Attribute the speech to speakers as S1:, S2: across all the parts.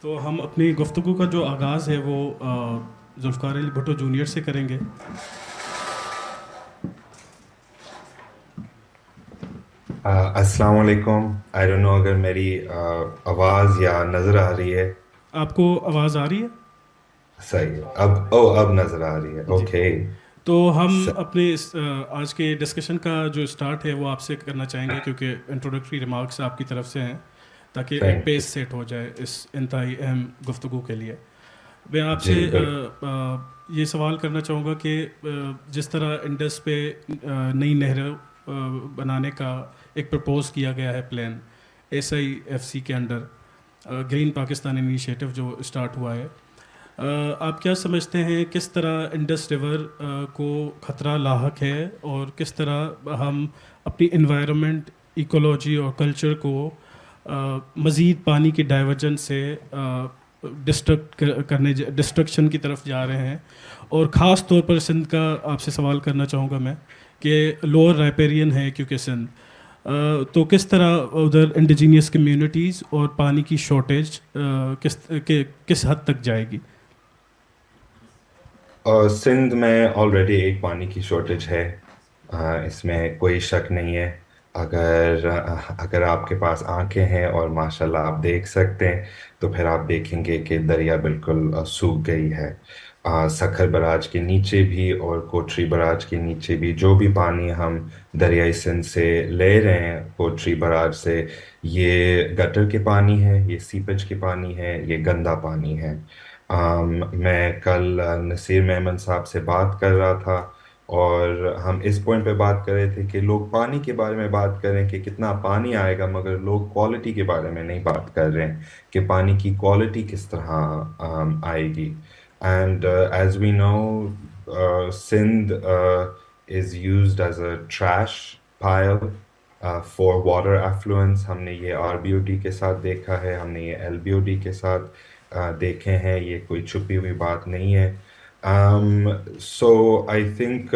S1: تو ہم اپنی گفتگو کا جو آغاز ہے وہ ذوالفقار علی بھٹو جونیئر سے کریں گے.
S2: السلام علیکم. آئی ڈونٹ نو اگر میری آواز یا نظر آ رہی ہے.
S1: آپ کو آواز آ رہی ہے؟
S2: صحیح ہے. اب نظر آ رہی ہے.
S1: جی.
S2: اوکے.
S1: تو ہم اپنے آج کے ڈسکشن کا جو اسٹارٹ ہے وہ آپ سے کرنا چاہیں گے کیونکہ انٹروڈکٹری ریمارکس آپ کی طرف سے ہیں تاکہ ایک
S2: تھینک
S1: بیس
S2: یو.
S1: سیٹ ہو جائے اس انتہائی اہم گفتگو کے لیے. میں آپ سے
S2: جی بالکل.
S1: یہ سوال کرنا چاہوں گا کہ جس طرح انڈس پہ نئی نہریں بنانے کا ایک پرپوز کیا گیا ہے پلان SIFC کے انڈر، گرین پاکستان انیشیٹو جو اسٹارٹ ہوا ہے، آپ کیا سمجھتے ہیں کس طرح انڈس ریور کو خطرہ لاحق ہے اور کس طرح ہم اپنی انوائرمنٹ، ایکولوجی اور کلچر کو مزید پانی کی ڈائیورجن سے ڈسٹرکشن کی طرف جا رہے ہیں؟ اور خاص طور پر سندھ کا آپ سے سوال کرنا چاہوں گا میں کہ لوور رائپیرین ہے کیونکہ سندھ، تو کس طرح ادھر انڈیجینیس کمیونٹیز اور پانی کی شارٹیج کس حد تک جائے گی؟
S2: سندھ میں آلریڈی ایک پانی کی شارٹیج ہے. اس میں کوئی شک نہیں ہے. اگر آپ کے پاس آنکھیں ہیں اور ماشاءاللہ آپ دیکھ سکتے ہیں تو پھر آپ دیکھیں گے کہ دریا بالکل سوکھ گئی ہے. سکھر براج کے نیچے بھی اور کوٹری براج کے نیچے بھی جو بھی پانی ہم دریائے سندھ سے لے رہے ہیں کوٹری براج سے، یہ گٹر کے پانی ہے، یہ سیپج کے پانی ہے، یہ گندا پانی ہے. میں کل نصیر میمن صاحب سے بات کر رہا تھا اور ہم اس پوائنٹ پہ بات کر رہے تھے کہ لوگ پانی کے بارے میں بات کریں کہ کتنا پانی آئے گا، مگر لوگ کوالٹی کے بارے میں نہیں بات کر رہے ہیں کہ پانی کی کوالٹی کس طرح آئے گی. And as we know Sindh is used as a trash pile for water effluence. ہم نے یہ RBOD کے ساتھ دیکھا ہے، ہم نے یہ LBOD کے ساتھ دیکھے ہیں. یہ کوئی چھپی ہوئی بات نہیں ہے. سو آئی تھنک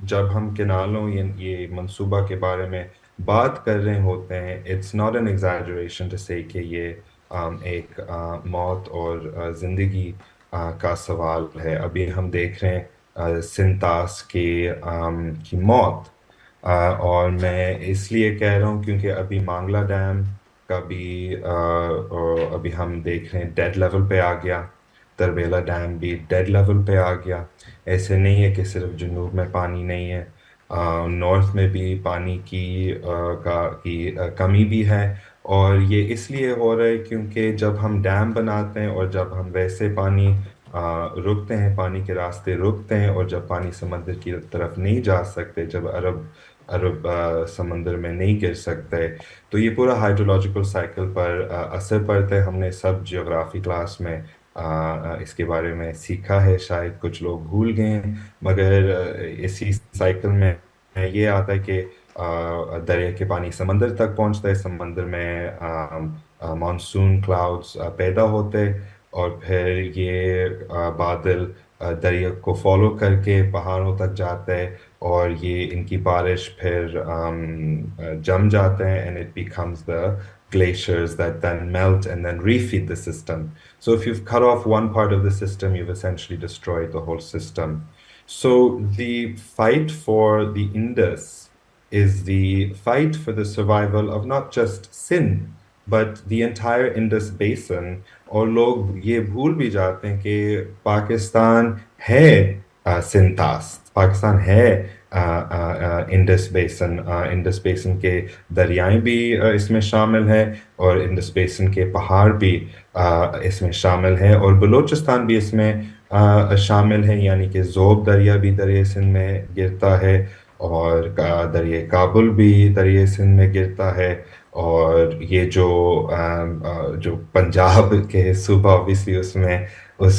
S2: جب ہم کنالوں یہ منصوبہ کے بارے میں بات کر رہے ہوتے ہیں، it's not an exaggeration to say کہ یہ ایک موت اور زندگی کا سوال ہے. ابھی ہم دیکھ رہے ہیں سنتاس کی موت. اور میں اس لیے کہہ رہا ہوں کیونکہ ابھی مانگلہ ڈیم کا بھی ابھی ہم دیکھ رہے ہیں ڈیڈ لیول پہ آ گیا. تربیلا ڈیم بھی ڈیڈ لیول پہ آ گیا. ایسے نہیں ہے کہ صرف جنوب میں پانی نہیں ہے، نارتھ میں بھی پانی کی کمی بھی ہے. اور یہ اس لیے ہو رہا ہے کیونکہ جب ہم ڈیم بناتے ہیں اور جب ہم ویسے پانی رکتے ہیں، پانی کے راستے رکتے ہیں، اور جب پانی سمندر کی طرف نہیں جا سکتے، جب عرب سمندر میں نہیں گر سکتے، تو یہ پورا ہائیڈرولوجیکل سائیکل پر اثر پڑتا ہے. ہم نے سب جیوگرافی کلاس میں اس کے بارے میں سیکھا ہے، شاید کچھ لوگ بھول گئے ہیں. مگر اسی سائیکل میں یہ آتا ہے کہ دریا کے پانی سمندر تک پہنچتا ہے، سمندر میں مانسون کلاؤڈز پیدا ہوتے، اور پھر یہ بادل دریا کو فالو کر کے پہاڑوں تک جاتے ہیں، اور یہ ان کی بارش پھر جم جاتے ہیں and it becomes the glaciers that then melt and then refeed the system. So if you've cut off one part of the system, you've essentially destroyed the whole system. So the fight for the Indus is the fight for the survival of not just Sindh, but the entire Indus basin. اور لوگ یہ بھول بھی جاتے ہیں کہ پاکستان ہے سنتاس، پاکستان ہے انڈس بیسن. انڈس بیسن کے دریائیں بھی اس میں شامل ہیں، اور انڈس بیسن کے پہاڑ بھی اس میں شامل ہیں، اور بلوچستان بھی اس میں شامل ہیں. یعنی کہ ذوب دریا بھی دریائے سندھ میں گرتا ہے، اور دریائے کابل بھی دریائے سندھ میں گرتا ہے. اور یہ جو پنجاب کے صوبہ اوبیسلی اس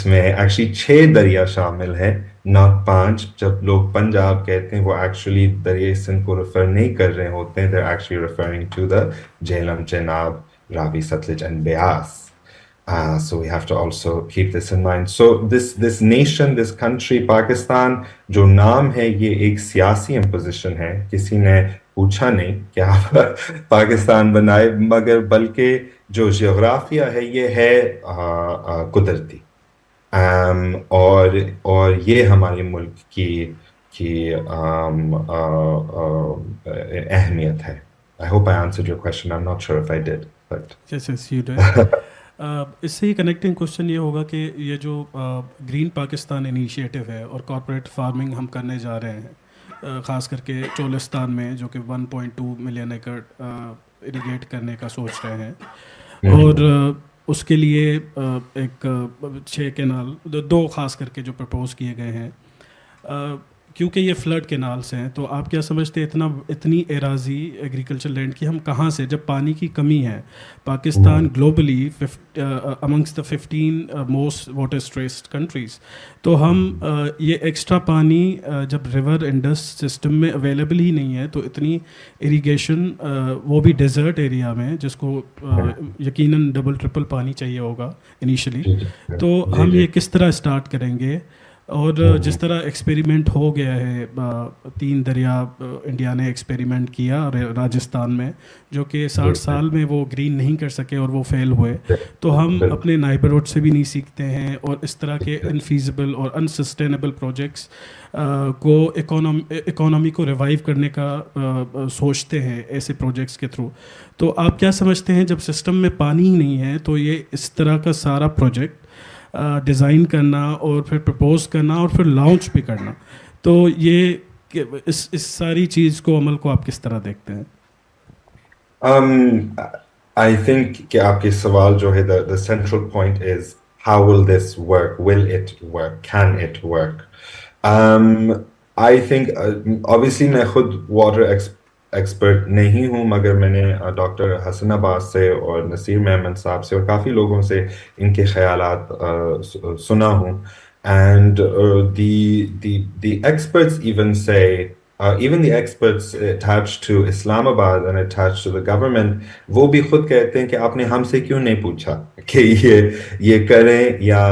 S2: میں ایکچولی 6 دریا شامل ہیں، ناٹ 5. جب لوگ پنجاب کہتے ہیں وہ ایکچولی دریائے سندھ کو ریفر نہیں کر رہے ہوتے ہیں، they're actually referring to the Jhelum, Chenab, Ravi, Sutlej and Beas. So we have to also keep this in mind. So this nation, this country, Pakistan جو نام ہے، یہ ایک سیاسی امپوزیشن ہے. کسی نے پوچھا نہیں کہ آپ پاکستان بنائے، مگر بلکہ جو جغرافیہ ہے یہ ہے قدرتی، اور یہ ہمارے ملک کی اہمیت ہے. I hope I answered your question. I'm not sure if I did, but
S1: yes yes you did. اس سے ہی کنیکٹنگ کوشچن یہ ہوگا کہ یہ جو گرین پاکستان انیشیٹو ہے اور کارپوریٹ فارمنگ ہم کرنے جا رہے ہیں، خاص کر کے چولستان میں جو کہ 1.2 ملین ایکڑ اریگیٹ کرنے کا سوچ رہے ہیں، اور اس کے لیے ایک 6 کینال، 2 خاص کر کے جو پرپوز کیے گئے ہیں، کیونکہ یہ فلڈ کینالس ہیں، تو آپ کیا سمجھتے ہیں اتنی اراضی ایگریکلچر لینڈ کی ہم کہاں سے، جب پانی کی کمی ہے، Pakistan globally amongst the 15 most water stressed countries, تو ہم یہ ایکسٹرا پانی جب ریور انڈس سسٹم میں اویلیبل ہی نہیں ہے، تو اتنی اریگیشن، وہ بھی ڈیزرٹ ایریا میں جس کو یقیناً ڈبل ٹرپل پانی چاہیے ہوگا انیشلی، تو ہم یہ کس طرح اسٹارٹ کریں گے؟ اور جس طرح ایکسپیریمنٹ ہو گیا ہے، 3 دریا انڈیا نے ایکسپیریمنٹ کیا راجستھان میں، جو کہ 60 سال میں وہ گرین نہیں کر سکے اور وہ فیل ہوئے، تو ہم اپنے نائبرہڈ سے بھی نہیں سیکھتے ہیں، اور اس طرح کے انفیزیبل اور انسسٹینیبل پروجیکٹس کو اکانومی کو ریوائیو کرنے کا سوچتے ہیں ایسے پروجیکٹس کے تھرو. تو آپ کیا سمجھتے ہیں جب سسٹم میں پانی ہی نہیں ہے تو یہ اس طرح کا سارا پروجیکٹ ڈیزائن کرنا اور پھر پرپوز کرنا اور پھر لانچ بھی کرنا، تو یہ اس ساری چیز کو، عمل کو آپ کس طرح دیکھتے ہیں؟
S2: آئی تھنک کہ آپ کے سوال جو ہے the central point is how will this work, will it work, can it work. I think obviously میں خود واٹر ایکسپرٹ نہیں ہوں، مگر میں نے ڈاکٹر حسن عباس سے اور نصیر محمد صاحب سے اور کافی لوگوں سے ان کے خیالات سنا ہوں. And the experts even say, even the experts attached to Islamabad and attached to the government, وہ بھی خود کہتے ہیں کہ آپ نے ہم سے کیوں نہیں پوچھا کہ یہ کریں یا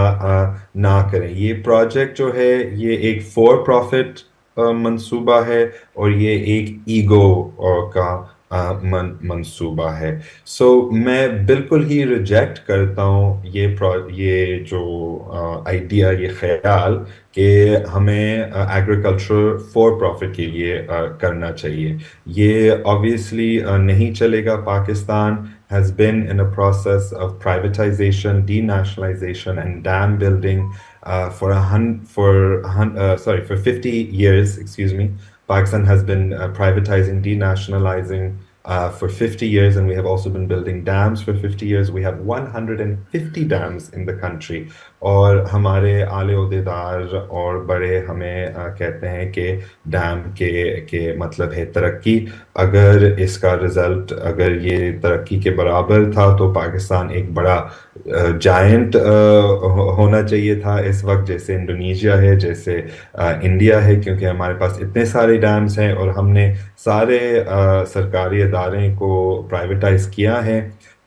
S2: نہ کریں. یہ پروجیکٹ جو ہے یہ ایک فور پروفٹ منصوبہ ہے، اور یہ ایک ایگو کا منصوبہ ہے. سو میں بالکل ہی ریجیکٹ کرتا ہوں یہ جو آئیڈیا، یہ خیال کہ ہمیں ایگریکلچر فور پروفٹ کے لیے کرنا چاہیے. یہ آبویسلی نہیں چلے گا. Pakistan has been in a process of privatization, denationalization and dam building for 50 years, excuse me. Pakistan has been privatizing, denationalizing for 50 years, and we have also been building dams for 50 years. We have 150 dams in the country. اور ہمارے اعلی عہدیدار اور بڑے ہمیں کہتے ہیں کہ dam کے مطلب ہے ترقی. اگر اس کا رزلٹ، اگر یہ ترقی کے برابر تھا تو پاکستان ایک بڑا جائنٹ ہونا چاہیے تھا اس وقت، جیسے انڈونیشیا ہے، جیسے انڈیا ہے، کیونکہ ہمارے پاس اتنے سارے ڈیمز ہیں اور ہم نے سارے سرکاری ادارے کو پرائیویٹائز کیا ہے.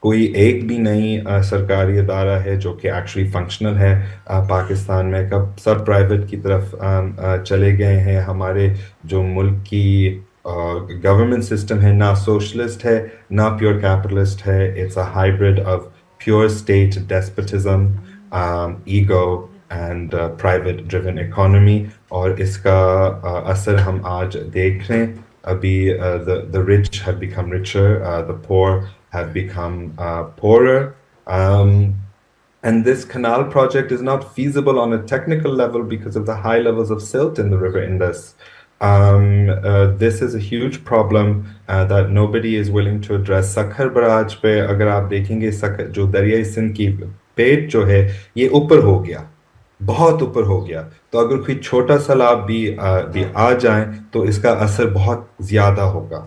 S2: کوئی ایک بھی نہیں سرکاری ادارہ ہے جو کہ ایکچولی فنکشنل ہے پاکستان میں. سب پرائیویٹ کی طرف چلے گئے ہیں. ہمارے جو ملک کی گورنمنٹ سسٹم ہے نہ سوشلسٹ ہے نہ پیور کیپٹلسٹ ہے. It's a hybrid of pure state despotism, ego and private driven economy. اور اس کا اثر ہم آج دیکھ رہے ہیں. ابھی the rich have become richer, the poor have become poorer, and this canal project is not feasible on a technical level because of the high levels of silt in the river Indus. This is a huge problem that nobody is willing to address. Sakhar Barrage پہ اگر آپ دیکھیں گے، جو دریائے سندھ کی پیٹ جو ہے یہ اوپر ہو گیا، بہت اوپر ہو گیا. تو اگر کوئی چھوٹا سیلاب بھی آ جائیں تو اس کا اثر بہت زیادہ ہوگا،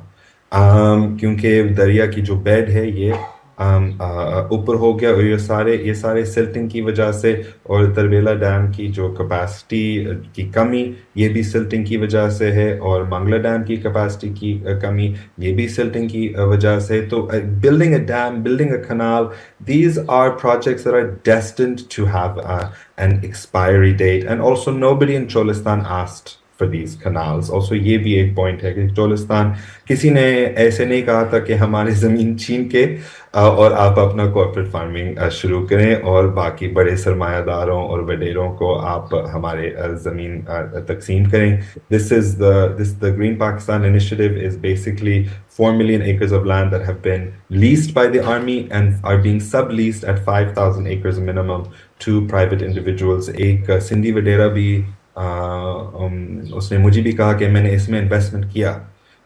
S2: کیونکہ دریا کی جو بیڈ ہے یہ اوپر ہو گیا. اور یہ سارے سلٹنگ کی وجہ سے، اور تربیلا ڈیم کی جو کیپیسٹی کی کمی یہ بھی سلٹنگ کی وجہ سے ہے، اور منگلا ڈیم کی کیپیسٹی کی کمی یہ بھی سلٹنگ کی وجہ سے. تو building a dam, building a canal, these are projects that are destined to have an expiry date. And also nobody in Cholistan asked for these canals. Also یہ بھی ایک پوائنٹ ہے کہ چولستان کسی نے ایسے نہیں کہا تھا کہ ہماری زمین چھین کے اور آپ اپنا کارپوریٹ فارمنگ شروع کریں اور باقی بڑے سرمایہ داروں اور وڈیروں کو آپ ہمارے زمین تقسیم کریں. The Green Pakistan Initiative is basically 4 million acres of land that have been leased by the army and are being subleased at 5,000 acres minimum to private individuals. ایک سندھی وڈیرا بھی اس نے مجھے بھی کہا کہ میں نے اس میں انویسٹمنٹ کیا.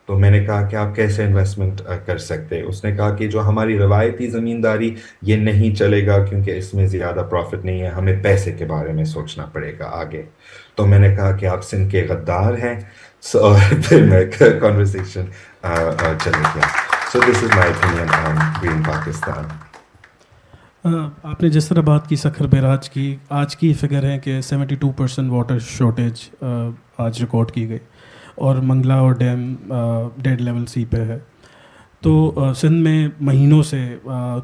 S2: تو میں نے کہا کہ آپ کیسے انویسٹمنٹ کر سکتے. اس نے کہا کہ جو ہماری روایتی زمینداری یہ نہیں چلے گا کیونکہ اس میں زیادہ پروفٹ نہیں ہے, ہمیں پیسے کے بارے میں سوچنا پڑے گا آگے. تو میں نے کہا کہ آپ سندھ کے غدار ہیں. پھر میں کنورسیشن چلے گیا. So this is my opinion on green Pakistan.
S1: آپ نے جس طرح بات کی سکھر بیراج کی, آج کی فگر ہے کہ 72% واٹر شارٹیج آج ریکارڈ کی گئی اور منگلا اور ڈیم ڈیڈ لیول سی پہ ہے. تو سندھ میں مہینوں سے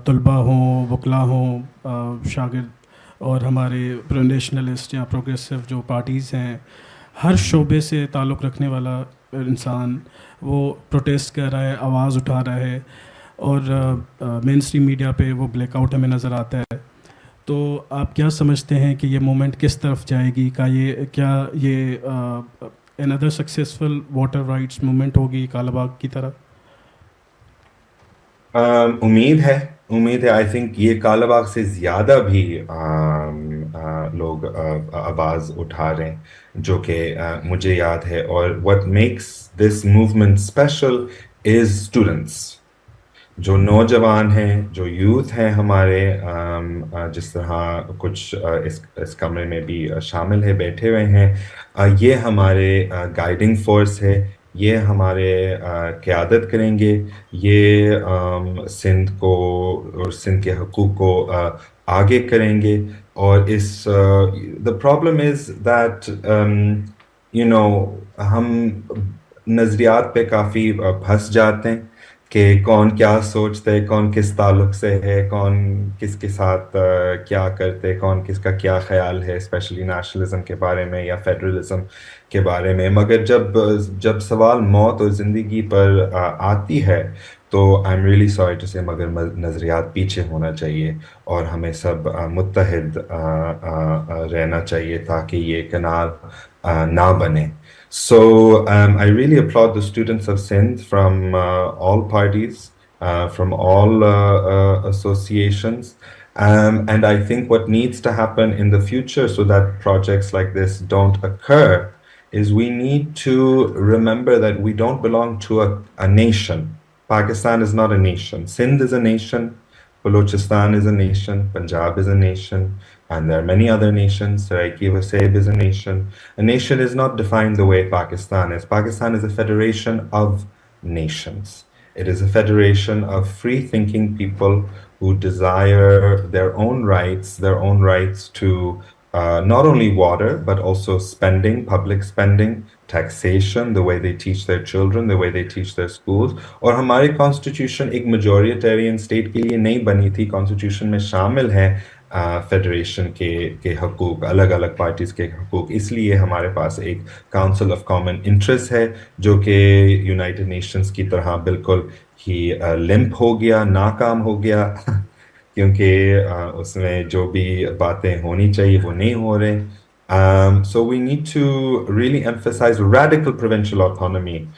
S1: طلباء ہوں, وکلاء ہوں, شاگرد اور ہمارے نیشنلسٹ یا پروگریسو جو پارٹیز ہیں, ہر شعبے سے تعلق رکھنے والا انسان وہ پروٹیسٹ کر رہا ہے, آواز اٹھا رہا ہے, اور مین اسٹریم میڈیا پہ وہ بلیک آؤٹ ہمیں نظر آتا ہے. تو آپ کیا سمجھتے ہیں کہ یہ مومنٹ کس طرف جائے گی؟ کیا یہ another successful water rights movement ہوگی کالا باغ کی طرح؟
S2: امید ہے. آئی تھنک یہ کالا باغ سے زیادہ بھی لوگ آواز اٹھا رہے ہیں, جو کہ مجھے یاد ہے. اور what makes this movement special is students, جو نوجوان ہیں, جو یوتھ ہیں ہمارے, جس طرح کچھ اس کمرے میں بھی شامل ہے, بیٹھے ہوئے ہیں. یہ ہمارے گائیڈنگ فورس ہے, یہ ہمارے قیادت کریں گے, یہ سندھ کو اور سندھ کے حقوق کو آگے کریں گے. اور the problem is that ہم نظریات پہ کافی پھنس جاتے ہیں کہ کون کیا سوچتا ہے, کون کس تعلق سے ہے, کون کس کے ساتھ کیا کرتے, کون کس کا کیا خیال ہے, اسپیشلی نیشنلزم کے بارے میں یا فیڈرلزم کے بارے میں. مگر جب سوال موت اور زندگی پر آتی ہے تو I'm really sorry to say, مگر نظریات پیچھے ہونا چاہیے اور ہمیں سب متحد رہنا چاہیے تاکہ یہ کنال نہ بنے. So I really applaud the students of Sindh from all parties, from all associations, and I think what needs to happen in the future so that projects like this don't occur is we need to remember that we don't belong to a nation. Pakistan is not a nation. Sindh is a nation. Balochistan is a nation. Punjab is a nation. And there are many other nations. Saraiki Waseb is a nation. A nation is not defined the way Pakistan is. Pakistan is a federation of nations. It is a federation of free-thinking people who desire their own rights to not only water, but also spending, public spending, taxation, the way they teach their children, the way they teach their schools. اور ہماری constitution ایک میجورٹیرین state کے لیے نہیں بنی تھی. Constitution میں شامل ہے فیڈریشن کے حقوق, الگ الگ پارٹیز کے حقوق. اس لیے ہمارے پاس ایک کاؤنسل آف کامن انٹرسٹ ہے جو کہ یونائٹڈ نیشنز کی طرح بالکل ہی لمپ ہو گیا, ناکام ہو گیا, کیونکہ اس میں جو بھی باتیں ہونی چاہیے وہ نہیں ہو رہے. So we need to really emphasize radical provincial autonomy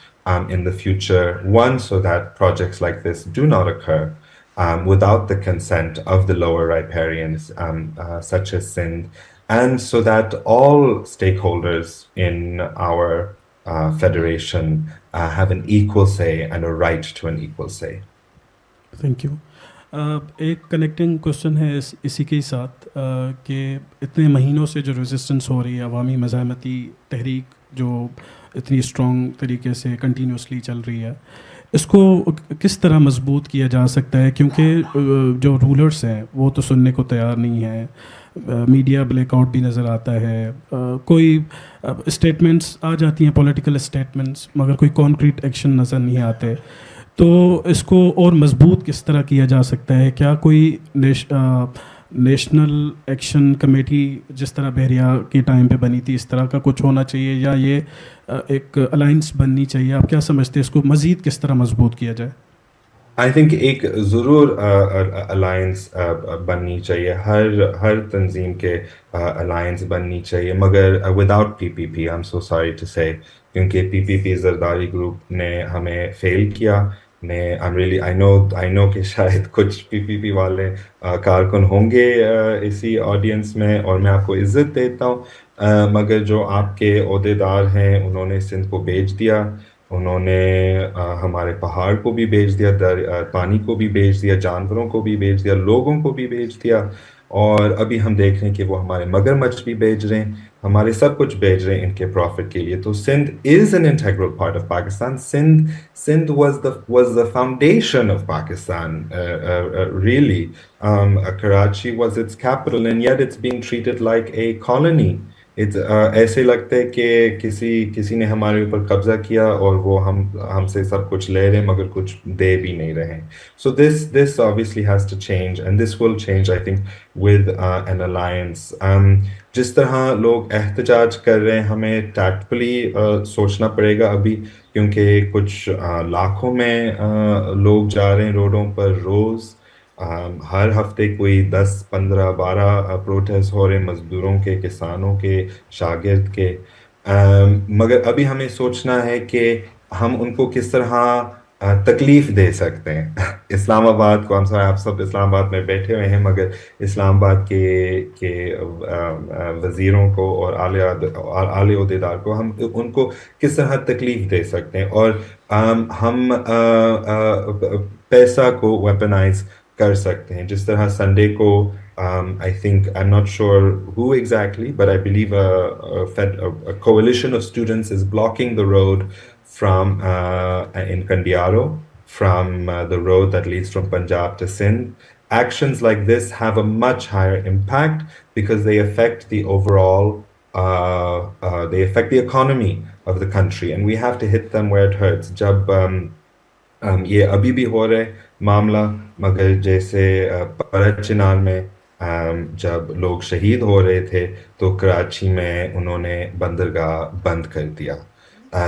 S2: in the future, one, so that projects like this do not occur without the consent of the lower riparians such as Sindh, and so that all stakeholders in our federation have an equal say and a right to an equal say.
S1: Thank you. ایک connecting question ہے اسی کے ساتھ کہ اتنے مہینوں سے جو ریزسٹنس ہو رہی ہے, عوامی مزاحمتی تحریک جو اتنی اسٹرانگ طریقے سے کنٹینیوسلی چل رہی ہے, اس کو کس طرح مضبوط کیا جا سکتا ہے؟ کیونکہ جو رولرس ہیں وہ تو سننے کو تیار نہیں ہیں, میڈیا بلیک آؤٹ بھی نظر آتا ہے, کوئی اسٹیٹمنٹس آ جاتی ہیں پولیٹیکل اسٹیٹمنٹس, مگر کوئی کانکریٹ ایکشن نظر نہیں آتے. تو اس کو اور مضبوط کس طرح کیا جا سکتا ہے؟ کیا کوئی نیشنل ایکشن کمیٹی جس طرح بحریہ کے ٹائم پہ بنی تھی اس طرح کا کچھ ہونا چاہیے یا یہ ایک الائنس بننی چاہیے؟ آپ کیا سمجھتے ہیں اس کو مزید کس طرح مضبوط کیا جائے؟
S2: آئی تھنک ایک ضرور الائنس بننی چاہیے، ہر تنظیم کے الائنس بننی چاہیے، مگر without P P P, I'm so sorry to say, کیونکہ پی پی پی زرداری گروپ نے ہمیں فیل کیا۔ میں آئی نو کہ شاید کچھ پی پی پی والے کارکن ہوں گے اسی آڈینس میں، اور میں آپ کو عزت دیتا ہوں، مگر جو آپ کے عہدیدار ہیں انہوں نے سندھ کو بیچ دیا، انہوں نے ہمارے پہاڑ کو بھی بیچ دیا، پانی کو بھی بیچ دیا، جانوروں کو بھی بیچ دیا، لوگوں کو بھی بیچ دیا، اور ابھی ہم دیکھ رہے ہیں کہ وہ ہمارے مگرمچھ بھی بیچ رہے ہیں، ہمارے سب کچھ بیچ رہے ہیں ان کے پروفٹ کے لیے۔ تو Sindh is an integral part of Pakistan. Sindh was the foundation of Pakistan, really. Karachi was its capital, and yet it's being treated like a colony. ایسے لگتا ہے کہ کسی نے ہمارے اوپر قبضہ کیا اور وہ ہم سے سب کچھ لے رہے ہیں مگر کچھ دے بھی نہیں رہے۔ سو دس obviously has to change, and this will change I think with an alliance. جس طرح لوگ احتجاج کر رہے ہیں ہمیں ٹیکٹفلی سوچنا پڑے گا ابھی، کیونکہ کچھ لاکھوں میں لوگ جا رہے ہیں روڈوں پر روز، ہر ہفتے کوئی 10 15 12 پروٹیسٹ ہو رہے ہیں، مزدوروں کے، کسانوں کے، شاگرد کے، مگر ابھی ہمیں سوچنا ہے کہ ہم ان کو کس طرح تکلیف دے سکتے ہیں۔ اسلام آباد کو، ہم سارے آپ سب اسلام آباد میں بیٹھے ہوئے ہیں، مگر اسلام آباد کے وزیروں کو اور اعلی عہدیدار کو ہم ان کو کس طرح تکلیف دے سکتے ہیں، اور ہم پیسہ کو ویپنائز کر سکتے ہیں، جس طرح سنڈے کو I think, I'm not sure who exactly, but I believe a coalition of students is blocking the road from in Kandiaro, from the road that leads from Punjab to Sindh. Actions like this have a much higher impact because they affect the overall they affect the economy of the country, and we have to hit them where it hurts. جب یہ ابھی بھی ہو رہے معاملہ، مگر جیسے پرت چنار میں جب لوگ شہید ہو رہے تھے تو کراچی میں انہوں نے بندرگاہ بند کر دیا.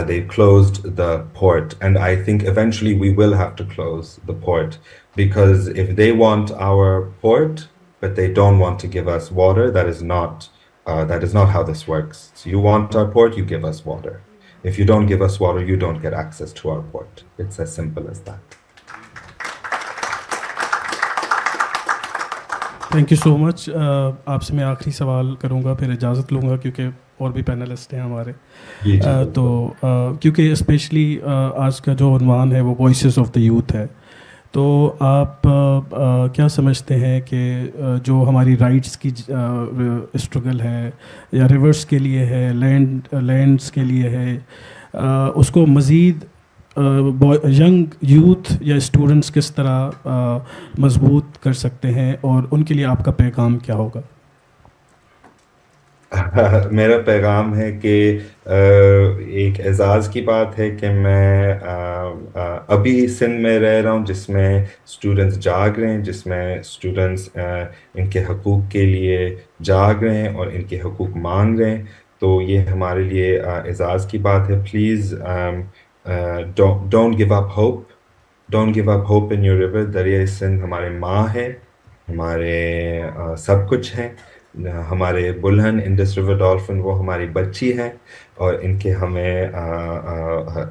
S2: They closed the port, and I think eventually we will have to close the port, because if they want our port but they don't want to give us water, that is not how this works. So you want our port, you give us water. If you don't give us water, you don't get access to our port. It's as simple as that.
S1: Thank you so much. آپ سے میں آخری سوال کروں گا، پھر اجازت لوں گا کیونکہ اور بھی پینلسٹ ہیں ہمارے. تو کیونکہ اسپیشلی آج کا جو عنوان ہے وہ وائسز آف دا یوتھ ہے، تو آپ کیا سمجھتے ہیں کہ جو ہماری رائٹس کی اسٹرگل ہے یا ریورس کے لیے ہے، لینڈس کے لیے ہے، اس کو مزید ینگ یوتھ یا اسٹوڈنٹس کس طرح مضبوط کر سکتے ہیں، اور ان کے لیے آپ کا پیغام کیا ہوگا؟
S2: میرا پیغام ہے کہ ایک اعزاز کی بات ہے کہ میں ابھی سندھ میں رہ رہا ہوں، جس میں اسٹوڈنٹس جاگ رہے ہیں، جس میں اسٹوڈنٹس ان کے حقوق کے لیے جاگ رہے ہیں اور ان کے حقوق مانگ رہے ہیں. تو یہ ہمارے لیے اعزاز کی بات ہے. Please don't give up hope. Don't give up hope in your river. دریائے سندھ ہمارے ماں ہے، ہمارے سب کچھ ہیں. ہمارے بلہن انڈس ریور ڈالفن وہ ہماری بچی ہے، اور ان کے ہمیں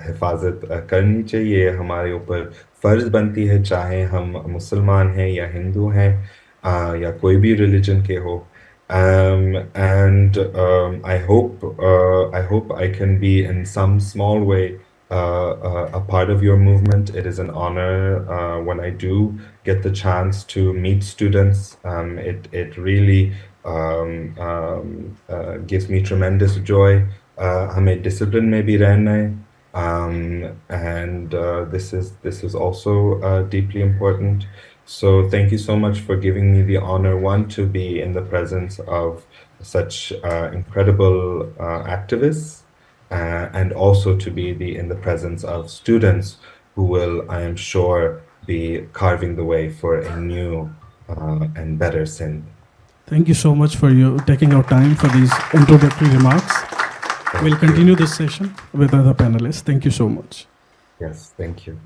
S2: حفاظت کرنی چاہیے. ہمارے اوپر فرض بنتی ہے، چاہے ہم مسلمان ہیں یا ہندو ہیں یا کوئی بھی ریلیجن کے ہو. And I hope I can be in some small way a part of your movement. It is an honor when I do get the chance to meet students. It really gives me tremendous joy. ہمیں discipline میں بھی رہنا ہے. And this is also deeply important. So thank you so much for giving me the honor, one, to be in the presence of such incredible activists, and also to be in the presence of students who will, I am sure, be carving the way for a new and better Sindh.
S1: Thank you so much for you taking out time for these introductory remarks.
S2: Thank
S1: We'll
S2: you.
S1: continue this session with other panelists. Thank you so much.
S2: Yes, thank you.